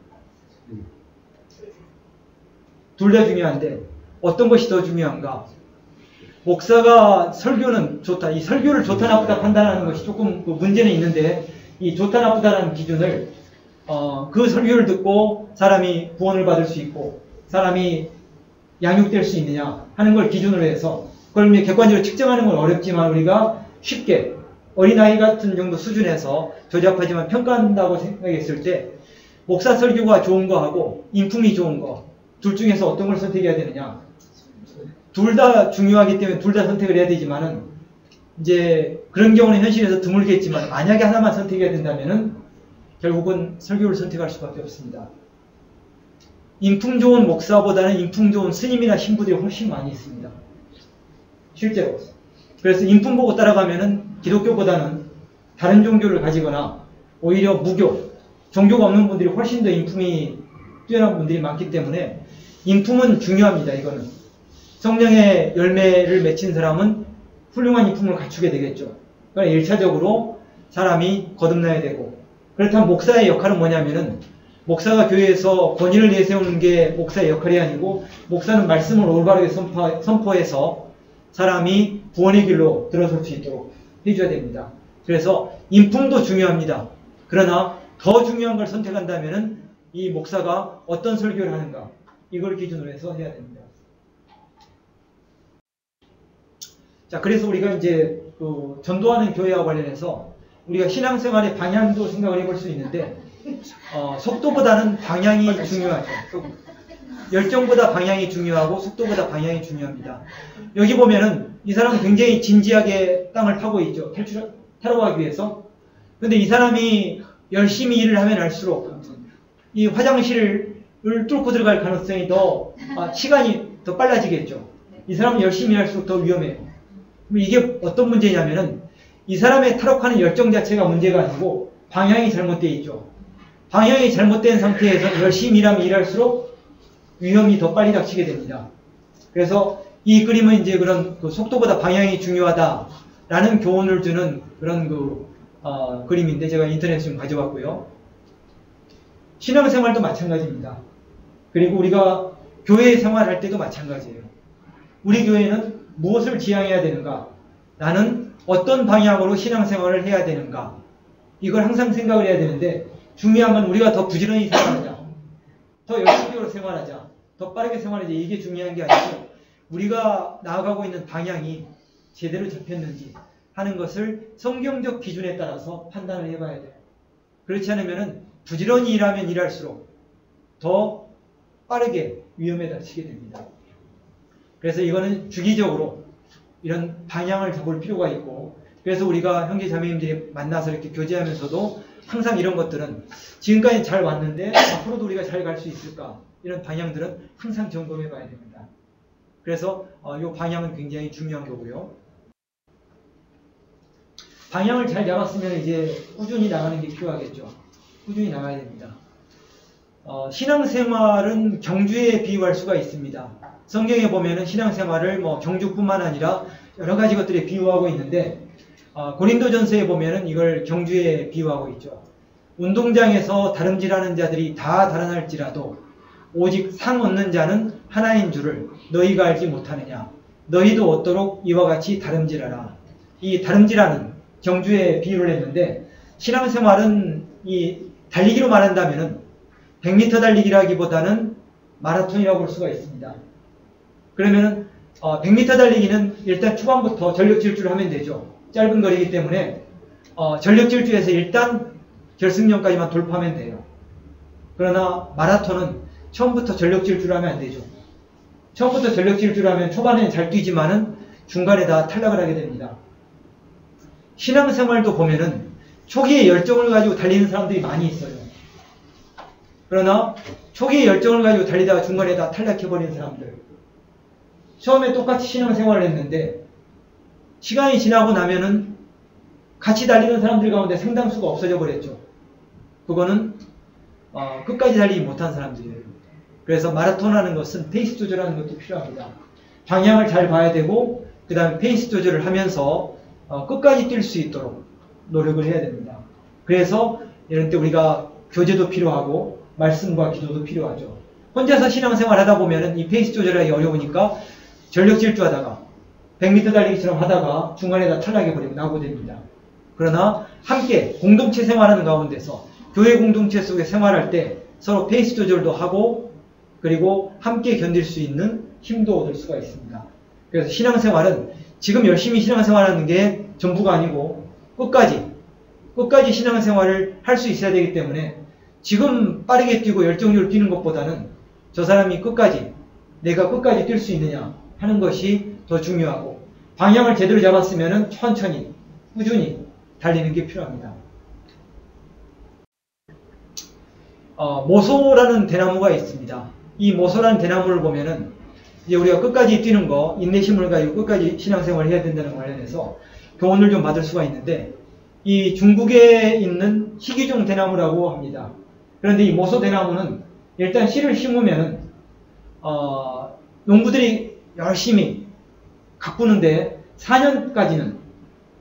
[SPEAKER 1] 둘 다 중요한데 어떤 것이 더 중요한가? 목사가 설교는 좋다. 이 설교를 좋다 나쁘다 판단하는 것이 조금 문제는 있는데, 이 좋다 나쁘다라는 기준을 그 설교를 듣고 사람이 구원을 받을 수 있고 사람이 양육될 수 있느냐 하는 걸 기준으로 해서 그걸 객관적으로 측정하는 건 어렵지만 우리가 쉽게 어린아이 같은 정도 수준에서 조잡하지만 평가한다고 생각했을 때 목사 설교가 좋은 거하고 인품이 좋은 거 둘 중에서 어떤 걸 선택해야 되느냐. 둘 다 중요하기 때문에 둘 다 선택을 해야 되지만은 이제 그런 경우는 현실에서 드물겠지만 만약에 하나만 선택해야 된다면은 결국은 설교를 선택할 수밖에 없습니다. 인품 좋은 목사보다는 인품 좋은 스님이나 신부들이 훨씬 많이 있습니다. 실제로. 그래서 인품 보고 따라가면은 기독교보다는 다른 종교를 가지거나 오히려 무교, 종교가 없는 분들이 훨씬 더 인품이 뛰어난 분들이 많기 때문에 인품은 중요합니다. 이거는. 성령의 열매를 맺힌 사람은 훌륭한 인품을 갖추게 되겠죠. 그러니까 1차적으로 사람이 거듭나야 되고 그렇다면 목사의 역할은 뭐냐면은 목사가 교회에서 권위를 내세우는 게 목사의 역할이 아니고 목사는 말씀을 올바르게 선포해서 사람이 구원의 길로 들어설 수 있도록 해줘야 됩니다. 그래서 인품도 중요합니다. 그러나 더 중요한 걸 선택한다면은 이 목사가 어떤 설교를 하는가 이걸 기준으로 해서 해야 됩니다. 자, 그래서 우리가 이제 그 전도하는 교회와 관련해서 우리가 신앙생활의 방향도 생각을 해볼 수 있는데 속도보다는 방향이 중요하죠. 열정보다 방향이 중요하고 속도보다 방향이 중요합니다. 여기 보면은 이 사람은 굉장히 진지하게 땅을 파고 있죠. 타러 가기 위해서. 근데 이 사람이 열심히 일을 하면 할수록 이 화장실을 뚫고 들어갈 가능성이 시간이 더 빨라지겠죠. 이 사람은 열심히 할수록 더 위험해요. 이게 어떤 문제냐면은 이 사람의 탈옥하는 열정 자체가 문제가 아니고 방향이 잘못되어 있죠. 방향이 잘못된 상태에서 열심히 일하면 일할수록 위험이 더 빨리 닥치게 됩니다. 그래서 이 그림은 이제 그런 속도보다 방향이 중요하다라는 교훈을 주는 그런 그림인데 제가 인터넷에 좀 가져왔고요. 신앙생활도 마찬가지입니다. 그리고 우리가 교회 생활할 때도 마찬가지예요. 우리 교회는 무엇을 지향해야 되는가? 나는 어떤 방향으로 신앙생활을 해야 되는가? 이걸 항상 생각을 해야 되는데 중요한 건 우리가 더 부지런히 생활하자. 더 열심히 생활하자. 더 빠르게 생활하자. 이게 중요한 게 아니고 우리가 나아가고 있는 방향이 제대로 잡혔는지 하는 것을 성경적 기준에 따라서 판단을 해봐야 돼요. 그렇지 않으면 부지런히 일하면 일할수록 더 빠르게 위험에 닥치게 됩니다. 그래서 이거는 주기적으로 이런 방향을 잡을 필요가 있고 그래서 우리가 형제 자매님들이 만나서 이렇게 교제하면서도 항상 이런 것들은 지금까지 잘 왔는데 앞으로도 우리가 잘 갈 수 있을까 이런 방향들은 항상 점검해 봐야 됩니다. 그래서 이 방향은 굉장히 중요한 거고요. 방향을 잘 잡았으면 이제 꾸준히 나가는 게 필요하겠죠. 꾸준히 나가야 됩니다. 신앙생활은 경주에 비유할 수가 있습니다. 성경에 보면은 신앙생활을 경주뿐만 아니라 여러 가지 것들에 비유하고 있는데 고린도전서에 보면은 이걸 경주에 비유하고 있죠. 운동장에서 다름질하는 자들이 다 달아날지라도 오직 상 얻는 자는 하나인 줄을 너희가 알지 못하느냐. 너희도 얻도록 이와 같이 다름질하라. 이 다름질하는 경주에 비유를 했는데 신앙생활은 이 달리기로 말한다면은 100m 달리기라기보다는 마라톤이라고 볼 수가 있습니다. 그러면은 100m 달리기는 일단 초반부터 전력 질주를 하면 되죠. 짧은 거리이기 때문에 전력 질주에서 일단 결승점까지만 돌파하면 돼요. 그러나 마라톤은 처음부터 전력 질주를 하면 안 되죠. 처음부터 전력 질주를 하면 초반에는 잘 뛰지만은 중간에 다 탈락을 하게 됩니다. 신앙생활도 보면은 초기에 열정을 가지고 달리는 사람들이 많이 있어요. 그러나 초기에 열정을 가지고 달리다가 중간에 다 탈락해버리는 사람들. 처음에 똑같이 신앙생활을 했는데 시간이 지나고 나면은 같이 달리는 사람들 가운데 상당수가 없어져 버렸죠. 그거는 끝까지 달리지 못한 사람들이에요. 그래서 마라톤하는 것은 페이스 조절하는 것도 필요합니다. 방향을 잘 봐야 되고 그 다음에 페이스 조절을 하면서 끝까지 뛸 수 있도록 노력을 해야 됩니다. 그래서 이런 때 우리가 교제도 필요하고 말씀과 기도도 필요하죠. 혼자서 신앙생활 하다 보면은 이 페이스 조절하기 어려우니까 전력 질주하다가 100m 달리기처럼 하다가 중간에 다 탈락해버리고 나오게 됩니다. 그러나 함께 공동체 생활하는 가운데서 교회 공동체 속에 생활할 때 서로 페이스 조절도 하고 그리고 함께 견딜 수 있는 힘도 얻을 수가 있습니다. 그래서 신앙생활은 지금 열심히 신앙생활하는 게 전부가 아니고 끝까지 신앙생활을 할 수 있어야 되기 때문에 지금 빠르게 뛰고 열정적으로 뛰는 것보다는 저 사람이 내가 끝까지 뛸 수 있느냐 하는 것이 더 중요하고 방향을 제대로 잡았으면 천천히 꾸준히 달리는 게 필요합니다. 모소라는 대나무가 있습니다. 이 모소라는 대나무를 보면은 이제 우리가 끝까지 뛰는 거, 인내심을 가지고 끝까지 신앙생활을 해야 된다는 관련해서 교훈을 좀 받을 수가 있는데 이 중국에 있는 희귀종 대나무라고 합니다. 그런데 이 모소 대나무는 일단 씨를 심으면은 농부들이 열심히 가꾸는데 4년까지는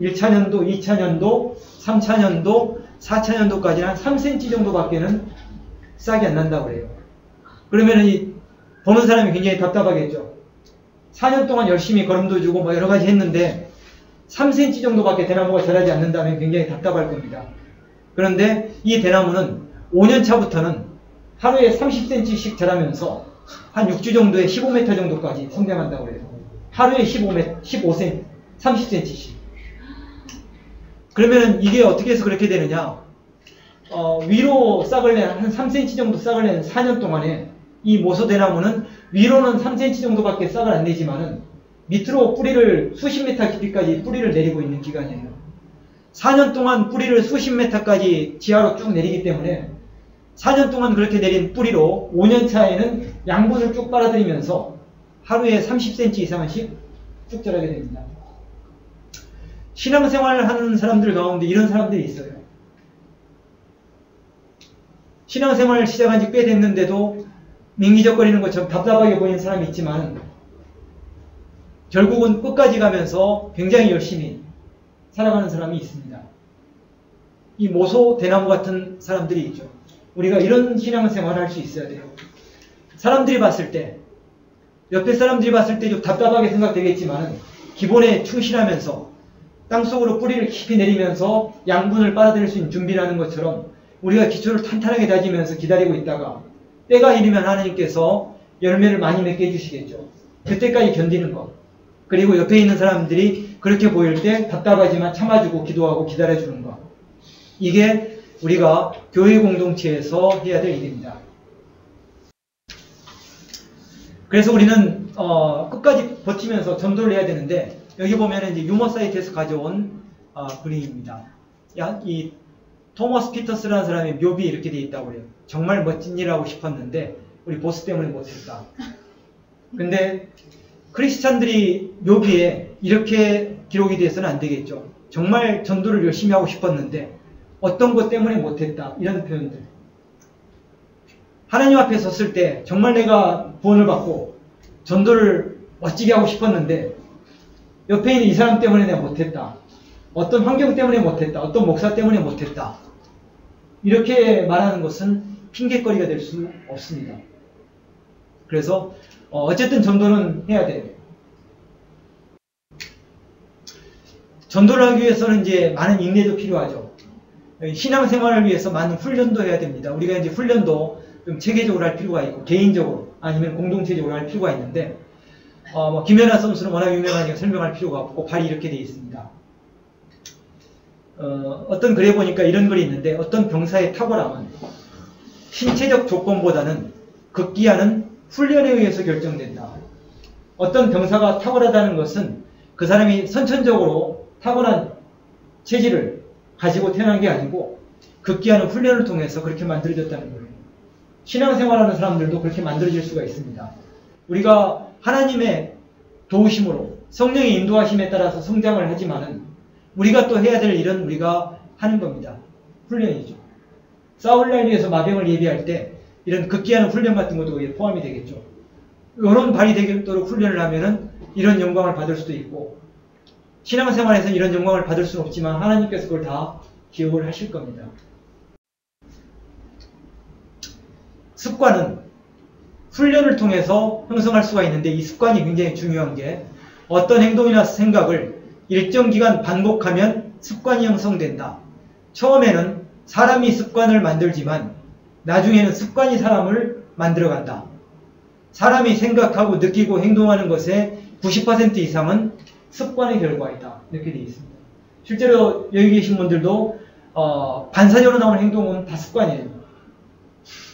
[SPEAKER 1] 1차년도, 2차년도, 3차년도, 4차년도까지는 한 3cm 정도밖에는 싹이 안 난다고 그래요. 그러면 이 보는 사람이 굉장히 답답하겠죠. 4년 동안 열심히 거름도 주고 뭐 여러 가지 했는데 3cm 정도밖에 대나무가 자라지 않는다면 굉장히 답답할 겁니다. 그런데 이 대나무는 5년 차부터는 하루에 30cm씩 자라면서 한 6주 정도에 15m 정도까지 성장한다고 해요. 하루에 15cm, 30cm씩. 그러면 이게 어떻게 해서 그렇게 되느냐? 위로 싹을 낸 한 3cm 정도 싹을 낸 4년 동안에 이 모소대나무는 위로는 3cm 정도밖에 싹을 안 내지만은 밑으로 뿌리를 수십 미터 깊이까지 뿌리를 내리고 있는 기간이에요. 4년 동안 뿌리를 수십 미터까지 지하로 쭉 내리기 때문에 4년 동안 그렇게 내린 뿌리로 5년 차에는 양분을 쭉 빨아들이면서 하루에 30cm 이상씩 쭉 자라게 됩니다. 신앙생활을 하는 사람들 가운데 이런 사람들이 있어요. 신앙생활을 시작한 지 꽤 됐는데도 민기적거리는 것처럼 답답하게 보이는 사람이 있지만 결국은 끝까지 가면서 굉장히 열심히 살아가는 사람이 있습니다. 이 모소 대나무 같은 사람들이 있죠. 우리가 이런 신앙생활을 할 수 있어야 돼요. 사람들이 봤을 때, 옆에 사람들이 봤을 때 좀 답답하게 생각되겠지만 기본에 충실하면서 땅속으로 뿌리를 깊이 내리면서 양분을 빨아들일 수 있는 준비를 하는 것처럼 우리가 기초를 탄탄하게 다지면서 기다리고 있다가 때가 이르면 하나님께서 열매를 많이 맺게 해주시겠죠. 그때까지 견디는 것. 그리고 옆에 있는 사람들이 그렇게 보일 때 답답하지만 참아주고 기도하고 기다려주는 것. 이게 우리가 교회 공동체에서 해야 될 일입니다. 그래서 우리는 끝까지 버티면서 전도를 해야 되는데 여기 보면 이제 유머 사이트에서 가져온 그림입니다. 이 토머스 피터스라는 사람의 묘비 이렇게 돼 있다고 그래요. 정말 멋진 일 하고 싶었는데 우리 보스 때문에 못했다. 근데 크리스찬들이 묘비에 이렇게 기록이 돼서는 안 되겠죠. 정말 전도를 열심히 하고 싶었는데 어떤 것 때문에 못했다. 이런 표현들. 하나님 앞에 섰을 때 정말 내가 구원을 받고 전도를 멋지게 하고 싶었는데 옆에 있는 이 사람 때문에 내가 못했다. 어떤 환경 때문에 못했다. 어떤 목사 때문에 못했다. 이렇게 말하는 것은 핑계거리가 될 수 없습니다. 그래서 어쨌든 전도는 해야 돼요. 전도를 하기 위해서는 이제 많은 인내도 필요하죠. 신앙생활을 위해서 많은 훈련도 해야 됩니다. 우리가 이제 훈련도 좀 체계적으로 할 필요가 있고 개인적으로 아니면 공동체적으로 할 필요가 있는데 김연아 선수는 워낙 유명하니까 설명할 필요가 없고 발이 이렇게 되어 있습니다. 어떤 글에 보니까 이런 글이 있는데 어떤 병사의 탁월함은 신체적 조건보다는 극기하는 훈련에 의해서 결정된다. 어떤 병사가 탁월하다는 것은 그 사람이 선천적으로 탁월한 체질을 가지고 태어난 게 아니고 극기하는 훈련을 통해서 그렇게 만들어졌다는 거예요. 신앙생활하는 사람들도 그렇게 만들어질 수가 있습니다. 우리가 하나님의 도우심으로 성령의 인도하심에 따라서 성장을 하지만은 우리가 또 해야 될 일은 우리가 하는 겁니다. 훈련이죠. 싸울 날 위해서 마병을 예비할 때 이런 극기하는 훈련 같은 것도 거기에 포함이 되겠죠. 이런 발이 되도록 훈련을 하면은 이런 영광을 받을 수도 있고 신앙생활에서는 이런 영광을 받을 수는 없지만 하나님께서 그걸 다 기억을 하실 겁니다. 습관은 훈련을 통해서 형성할 수가 있는데 이 습관이 굉장히 중요한 게 어떤 행동이나 생각을 일정 기간 반복하면 습관이 형성된다. 처음에는 사람이 습관을 만들지만 나중에는 습관이 사람을 만들어간다. 사람이 생각하고 느끼고 행동하는 것의 90% 이상은 습관의 결과이다. 이렇게 되어 있습니다. 실제로 여기 계신 분들도 반사적으로 나오는 행동은 다 습관이에요.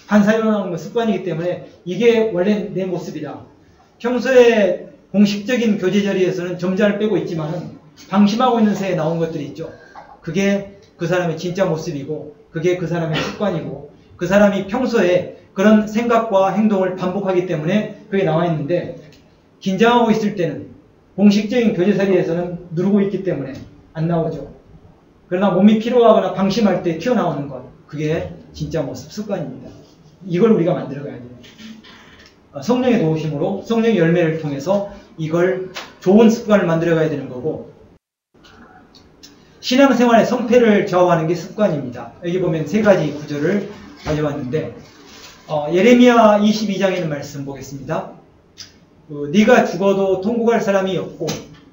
[SPEAKER 1] 반사적으로 나오는 건 습관이기 때문에 이게 원래 내 모습이다. 평소에 공식적인 교제 자리에서는 점자를 빼고 있지만은 방심하고 있는 새에 나온 것들이 있죠. 그게 그 사람의 진짜 모습이고 그게 그 사람의 습관이고 그 사람이 평소에 그런 생각과 행동을 반복하기 때문에 그게 나와 있는데 긴장하고 있을 때는 공식적인 교제 자리에서는 누르고 있기 때문에 안 나오죠. 그러나 몸이 피로하거나 방심할 때 튀어나오는 것, 그게 진짜 모습, 습관입니다. 이걸 우리가 만들어가야 돼요. 성령의 도우심으로 성령의 열매를 통해서 이걸 좋은 습관을 만들어가야 되는 거고, 신앙생활의 성패를 좌우하는 게 습관입니다. 여기 보면 세 가지 구절을 가져왔는데 예레미야 22장에 있는 말씀 보겠습니다. 네가 죽어도 통곡할 사람이 없고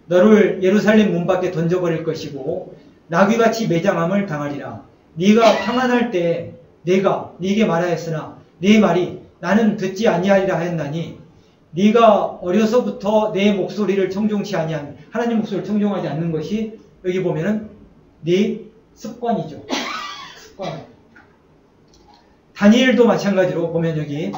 [SPEAKER 1] 너를 예루살렘 문 밖에 던져버릴 것이고 나귀같이 매장함을 당하리라. 네가 평안할 때에 내가 네게 말하였으나 네 말이 나는 듣지 아니하리라 하였나니 네가 어려서부터 내 목소리를 청종치 아니한 하나님 목소리를 청종하지 않는 것이 여기 보면은 네 습관이죠. 습관. 다니엘도 마찬가지로 보면 여기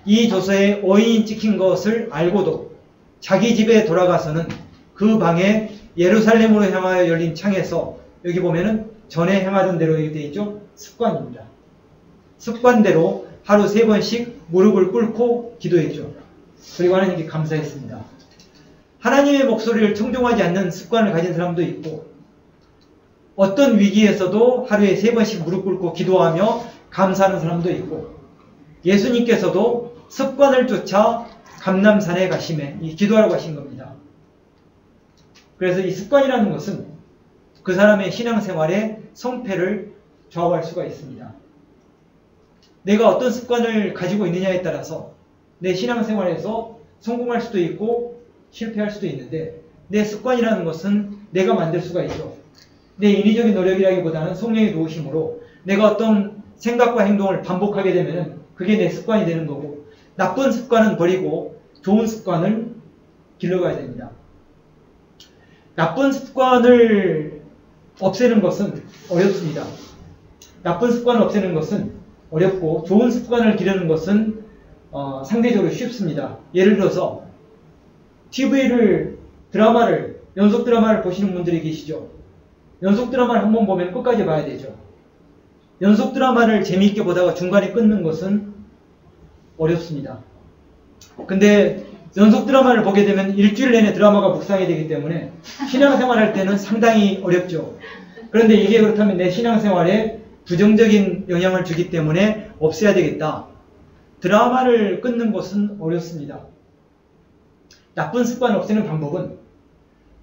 [SPEAKER 1] 이 조서에 어인이 찍힌 것을 알고도 자기 집에 돌아가서는 그 방에 예루살렘으로 향하여 열린 창에서 여기 보면은 전에 행하던 대로 여기 되어 있죠. 습관입니다. 습관대로 하루 3번씩 무릎을 꿇고 기도했죠. 그리고 하나님께 감사했습니다. 하나님의 목소리를 청종하지 않는 습관을 가진 사람도 있고 어떤 위기에서도 하루에 3번씩 무릎 꿇고 기도하며 감사하는 사람도 있고 예수님께서도 습관을 쫓아 감람산에 가심에 기도하라고 하신 겁니다. 그래서 이 습관이라는 것은 그 사람의 신앙생활의 성패를 좌우할 수가 있습니다. 내가 어떤 습관을 가지고 있느냐에 따라서 내 신앙생활에서 성공할 수도 있고 실패할 수도 있는데 내 습관이라는 것은 내가 만들 수가 있죠. 내 인위적인 노력이라기보다는 성령의 도우심으로 내가 어떤 생각과 행동을 반복하게 되면 그게 내 습관이 되는 거고 나쁜 습관은 버리고 좋은 습관을 길러가야 됩니다. 나쁜 습관을 없애는 것은 어렵습니다. 나쁜 습관을 없애는 것은 어렵고 좋은 습관을 기르는 것은 상대적으로 쉽습니다. 예를 들어서 드라마를 연속 드라마를 보시는 분들이 계시죠. 연속 드라마를 한번 보면 끝까지 봐야 되죠. 연속 드라마를 재미있게 보다가 중간에 끊는 것은 어렵습니다. 근데 연속 드라마를 보게 되면 일주일 내내 드라마가 묵상이 되기 때문에 신앙생활 할 때는 상당히 어렵죠. 그런데 이게 그렇다면 내 신앙생활에 부정적인 영향을 주기 때문에 없애야 되겠다. 드라마를 끊는 것은 어렵습니다. 나쁜 습관을 없애는 방법은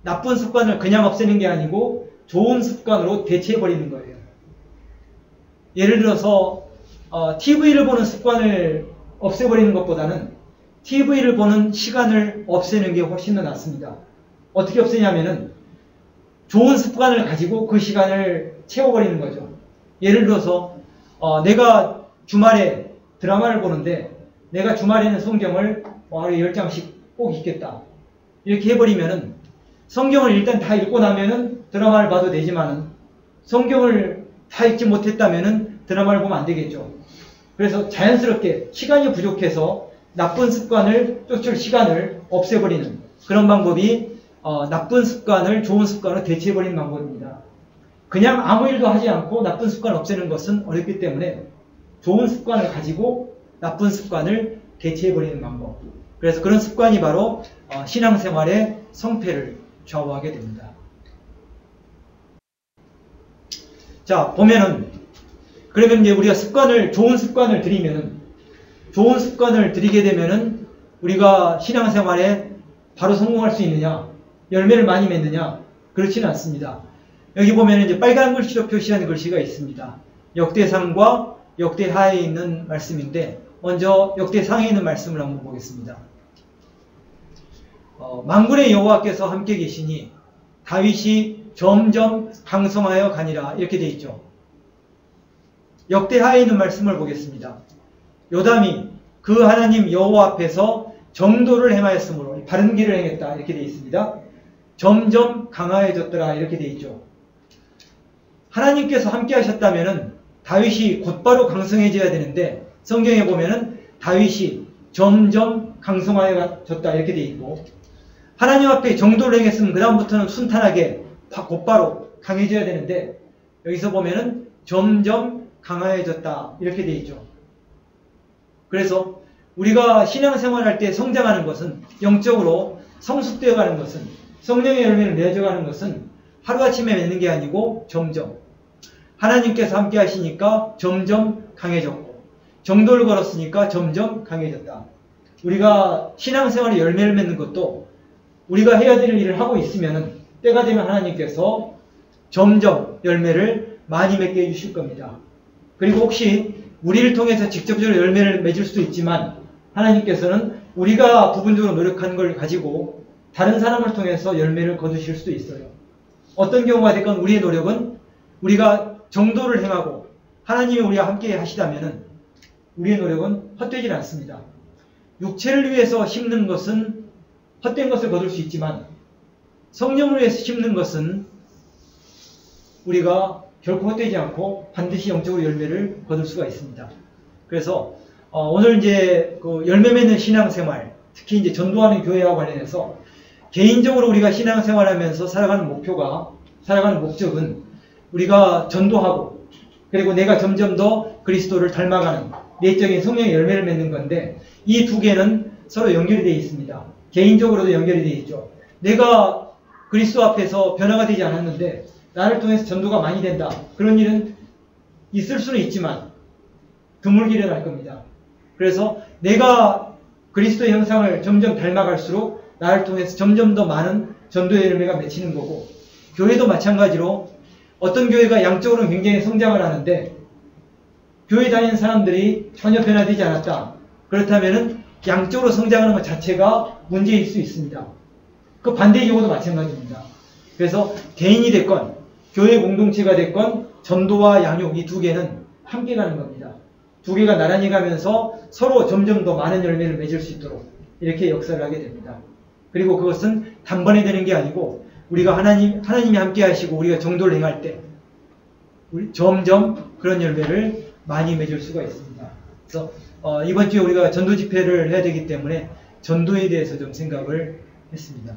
[SPEAKER 1] 나쁜 습관을 그냥 없애는 게 아니고 좋은 습관으로 대체해버리는 거예요. 예를 들어서 TV를 보는 습관을 없애버리는 것보다는 TV를 보는 시간을 없애는 게 훨씬 더 낫습니다. 어떻게 없애냐면은 좋은 습관을 가지고 그 시간을 채워버리는 거죠. 예를 들어서 내가 주말에 드라마를 보는데 내가 주말에는 성경을 하루에 10장씩 꼭 읽겠다. 이렇게 해버리면은 성경을 일단 다 읽고 나면은 드라마를 봐도 되지만은 성경을 다 읽지 못했다면은 드라마를 보면 안 되겠죠. 그래서 자연스럽게 시간이 부족해서 나쁜 습관을 쫓을 시간을 없애버리는 그런 방법이 나쁜 습관을 좋은 습관으로 대체해버리는 방법입니다. 그냥 아무 일도 하지 않고 나쁜 습관을 없애는 것은 어렵기 때문에 좋은 습관을 가지고 나쁜 습관을 대체해버리는 방법. 그래서 그런 습관이 바로 신앙생활의 성패를 좌우하게 됩니다. 자, 보면은 그러면 이제 우리가 좋은 습관을 들이게 되면은 우리가 신앙생활에 바로 성공할 수 있느냐, 열매를 많이 맺느냐, 그렇지는 않습니다. 여기 보면 이제 빨간 글씨로 표시한 글씨가 있습니다. 역대상과 역대하에 있는 말씀인데, 먼저 역대상에 있는 말씀을 한번 보겠습니다. 만군의 여호와께서 함께 계시니 다윗이 점점 강성하여 가니라, 이렇게 되어 있죠. 역대하에 있는 말씀을 보겠습니다. 요담이 그 하나님 여호와 앞에서 정도를 행하였으므로 바른 길을 행했다 이렇게 되어 있습니다. 점점 강화해졌더라 이렇게 되어 있죠. 하나님께서 함께 하셨다면은 다윗이 곧바로 강성해져야 되는데 성경에 보면은 다윗이 점점 강성하여졌다 이렇게 되어 있고, 하나님 앞에 정도를 행했으면 그 다음부터는 순탄하게 곧바로 강해져야 되는데 여기서 보면은 점점 강화해졌다 이렇게 되어 있죠. 그래서 우리가 신앙생활할 때 성장하는 것은, 영적으로 성숙되어 가는 것은, 성령의 열매를 맺어가는 것은 하루아침에 맺는 게 아니고 점점 하나님께서 함께 하시니까 점점 강해졌고, 정도를 걸었으니까 점점 강해졌다. 우리가 신앙생활의 열매를 맺는 것도 우리가 해야 될 일을 하고 있으면 때가 되면 하나님께서 점점 열매를 많이 맺게 해주실 겁니다. 그리고 혹시 우리를 통해서 직접적으로 열매를 맺을 수도 있지만 하나님께서는 우리가 부분적으로 노력한 걸 가지고 다른 사람을 통해서 열매를 거두실 수도 있어요. 어떤 경우가 됐건 우리의 노력은 우리가 정도를 행하고 하나님이 우리와 함께 하시다면 우리의 노력은 헛되질 않습니다. 육체를 위해서 심는 것은 헛된 것을 거둘 수 있지만 성령을 위해서 심는 것은 우리가 결코 헛되지 않고 반드시 영적으로 열매를 거둘 수가 있습니다. 그래서 오늘 이제 그 열매 맺는 신앙생활, 특히 이제 전도하는 교회와 관련해서 개인적으로 우리가 신앙생활하면서 살아가는 목표가, 살아가는 목적은 우리가 전도하고 그리고 내가 점점 더 그리스도를 닮아가는 내적인 성령의 열매를 맺는 건데, 이 두 개는 서로 연결이 되어 있습니다. 개인적으로도 연결이 되어 있죠. 내가 그리스도 앞에서 변화가 되지 않았는데 나를 통해서 전도가 많이 된다. 그런 일은 있을 수는 있지만 드물게 일어날 겁니다. 그래서 내가 그리스도의 형상을 점점 닮아갈수록 나를 통해서 점점 더 많은 전도의 열매가 맺히는 거고, 교회도 마찬가지로 어떤 교회가 양적으로는 굉장히 성장을 하는데 교회 다니는 사람들이 전혀 변화되지 않았다. 그렇다면 양적으로 성장하는 것 자체가 문제일 수 있습니다. 그 반대의 경우도 마찬가지입니다. 그래서 개인이 됐건 교회 공동체가 됐건 전도와 양육, 이 두 개는 함께 가는 겁니다. 두 개가 나란히 가면서 서로 점점 더 많은 열매를 맺을 수 있도록 이렇게 역사를 하게 됩니다. 그리고 그것은 단번에 되는 게 아니고 우리가 하나님이 함께 하시고 우리가 정도를 행할 때 점점 그런 열매를 많이 맺을 수가 있습니다. 그래서 이번 주에 우리가 전도 집회를 해야 되기 때문에 전도에 대해서 좀 생각을 했습니다.